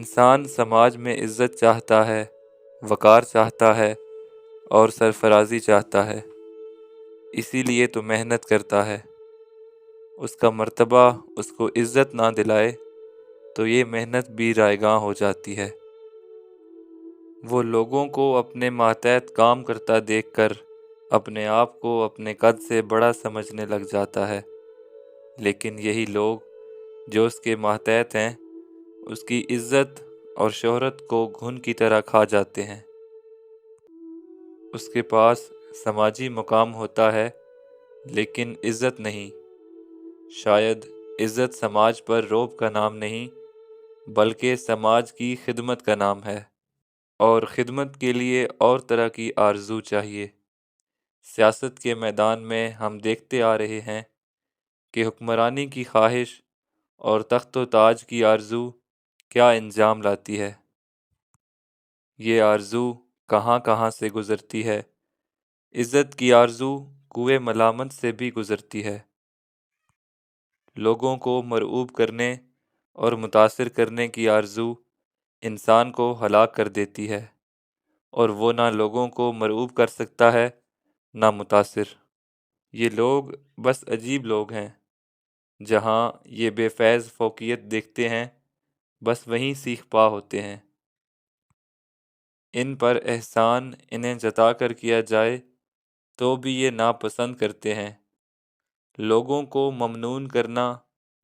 انسان سماج میں عزت چاہتا ہے، وقار چاہتا ہے اور سرفرازی چاہتا ہے، اسی لیے تو محنت کرتا ہے۔ اس کا مرتبہ اس کو عزت نہ دلائے تو یہ محنت بھی رائیگاں ہو جاتی ہے۔ وہ لوگوں کو اپنے ماتحت کام کرتا دیکھ کر اپنے آپ کو اپنے قد سے بڑا سمجھنے لگ جاتا ہے، لیکن یہی لوگ جو اس کے ماتحت ہیں اس کی عزت اور شہرت کو گھن کی طرح کھا جاتے ہیں۔ اس کے پاس سماجی مقام ہوتا ہے لیکن عزت نہیں۔ شاید عزت سماج پر رعب کا نام نہیں بلکہ سماج کی خدمت کا نام ہے، اور خدمت کے لیے اور طرح کی آرزو چاہیے۔ سیاست کے میدان میں ہم دیکھتے آ رہے ہیں کہ حکمرانی کی خواہش اور تخت و تاج کی آرزو کیا انجام لاتی ہے۔ یہ آرزو کہاں کہاں سے گزرتی ہے۔ عزت کی آرزو کوئے ملامت سے بھی گزرتی ہے۔ لوگوں کو مرعوب کرنے اور متاثر کرنے کی آرزو انسان کو ہلاک کر دیتی ہے، اور وہ نہ لوگوں کو مرعوب کر سکتا ہے نہ متاثر۔ یہ لوگ بس عجیب لوگ ہیں، جہاں یہ بے فیض فوقیت دیکھتے ہیں بس وہیں سیخ پا ہوتے ہیں۔ ان پر احسان انہیں جتا کر کیا جائے تو بھی یہ ناپسند کرتے ہیں۔ لوگوں کو ممنون کرنا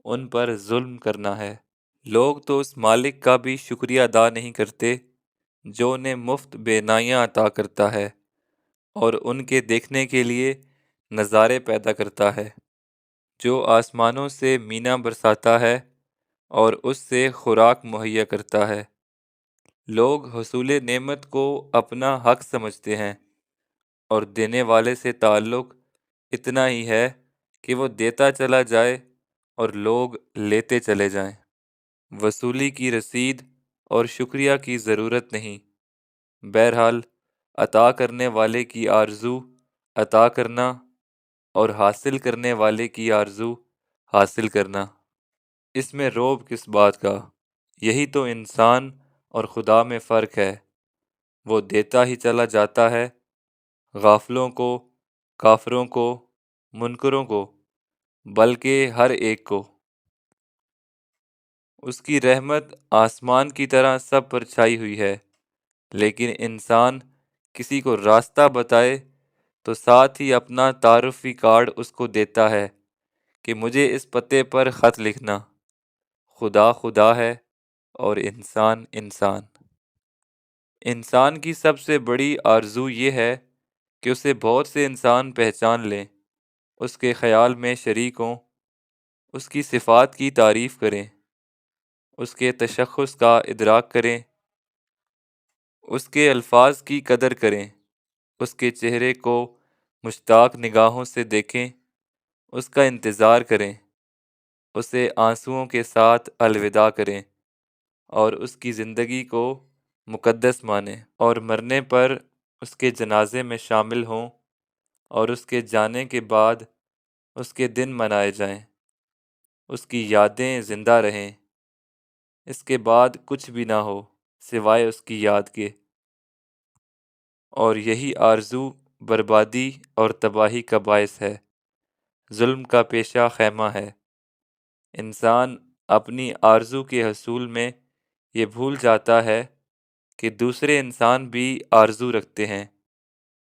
ان پر ظلم کرنا ہے۔ لوگ تو اس مالک کا بھی شکریہ ادا نہیں کرتے جو انہیں مفت بینائیاں عطا کرتا ہے اور ان کے دیکھنے کے لیے نظارے پیدا کرتا ہے، جو آسمانوں سے مینا برساتا ہے اور اس سے خوراک مہیا کرتا ہے۔ لوگ حصول نعمت کو اپنا حق سمجھتے ہیں اور دینے والے سے تعلق اتنا ہی ہے کہ وہ دیتا چلا جائے اور لوگ لیتے چلے جائیں۔ وصولی کی رسید اور شکریہ کی ضرورت نہیں، بہرحال عطا کرنے والے کی آرزو عطا کرنا اور حاصل کرنے والے کی آرزو حاصل کرنا۔ اس میں رعب کس بات کا؟ یہی تو انسان اور خدا میں فرق ہے۔ وہ دیتا ہی چلا جاتا ہے، غافلوں کو، کافروں کو، منکروں کو، بلکہ ہر ایک کو۔ اس کی رحمت آسمان کی طرح سب پر چھائی ہوئی ہے، لیکن انسان کسی کو راستہ بتائے تو ساتھ ہی اپنا تعارفی کارڈ اس کو دیتا ہے کہ مجھے اس پتے پر خط لکھنا۔ خدا خدا ہے اور انسان انسان۔ انسان کی سب سے بڑی آرزو یہ ہے کہ اسے بہت سے انسان پہچان لیں، اس کے خیال میں شریک ہوں، اس کی صفات کی تعریف کریں، اس کے تشخص کا ادراک کریں، اس کے الفاظ کی قدر کریں، اس کے چہرے کو مشتاق نگاہوں سے دیکھیں، اس کا انتظار کریں، اسے آنسوؤں کے ساتھ الوداع کریں اور اس کی زندگی کو مقدس مانیں، اور مرنے پر اس کے جنازے میں شامل ہوں اور اس کے جانے کے بعد اس کے دن منائے جائیں، اس کی یادیں زندہ رہیں، اس کے بعد کچھ بھی نہ ہو سوائے اس کی یاد کے۔ اور یہی آرزو بربادی اور تباہی کا باعث ہے، ظلم کا پیشہ خیمہ ہے۔ انسان اپنی آرزو کے حصول میں یہ بھول جاتا ہے کہ دوسرے انسان بھی آرزو رکھتے ہیں،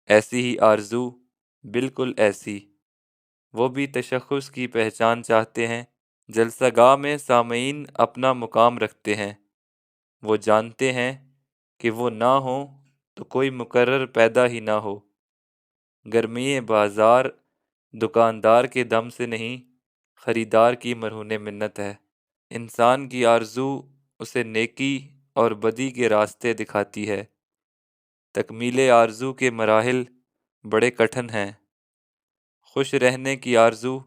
ایسی ہی آرزو، بالکل ایسی۔ وہ بھی تشخص کی پہچان چاہتے ہیں۔ جلسہ گاہ میں سامعین اپنا مقام رکھتے ہیں، وہ جانتے ہیں کہ وہ نہ ہوں تو کوئی مقرر پیدا ہی نہ ہو۔ گرمی بازار دکاندار کے دم سے نہیں، خریدار کی مرہون منت ہے۔ انسان کی آرزو اسے نیکی اور بدی کے راستے دکھاتی ہے۔ تکمیل آرزو کے مراحل بڑے کٹھن ہیں۔ خوش رہنے کی آرزو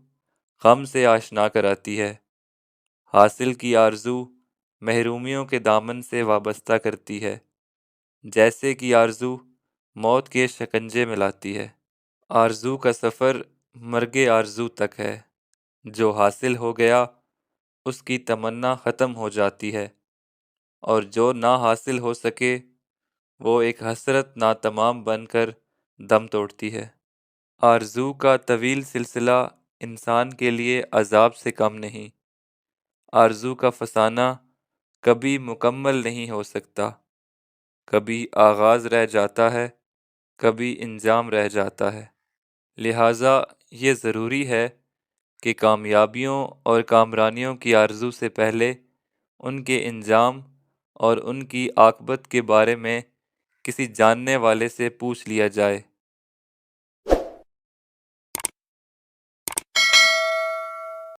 غم سے آشنا کراتی ہے، حاصل کی آرزو محرومیوں کے دامن سے وابستہ کرتی ہے، جیسے کہ آرزو موت کے شکنجے میں لاتی ہے۔ آرزو کا سفر مرگ آرزو تک ہے، جو حاصل ہو گیا اس کی تمنا ختم ہو جاتی ہے، اور جو نہ حاصل ہو سکے وہ ایک حسرت ناتمام بن کر دم توڑتی ہے۔ آرزو کا طویل سلسلہ انسان کے لیے عذاب سے کم نہیں۔ آرزو کا فسانہ کبھی مکمل نہیں ہو سکتا، کبھی آغاز رہ جاتا ہے، کبھی انجام رہ جاتا ہے۔ لہٰذا یہ ضروری ہے کہ کامیابیوں اور کامرانیوں کی آرزو سے پہلے ان کے انجام اور ان کی عاقبت کے بارے میں کسی جاننے والے سے پوچھ لیا جائے۔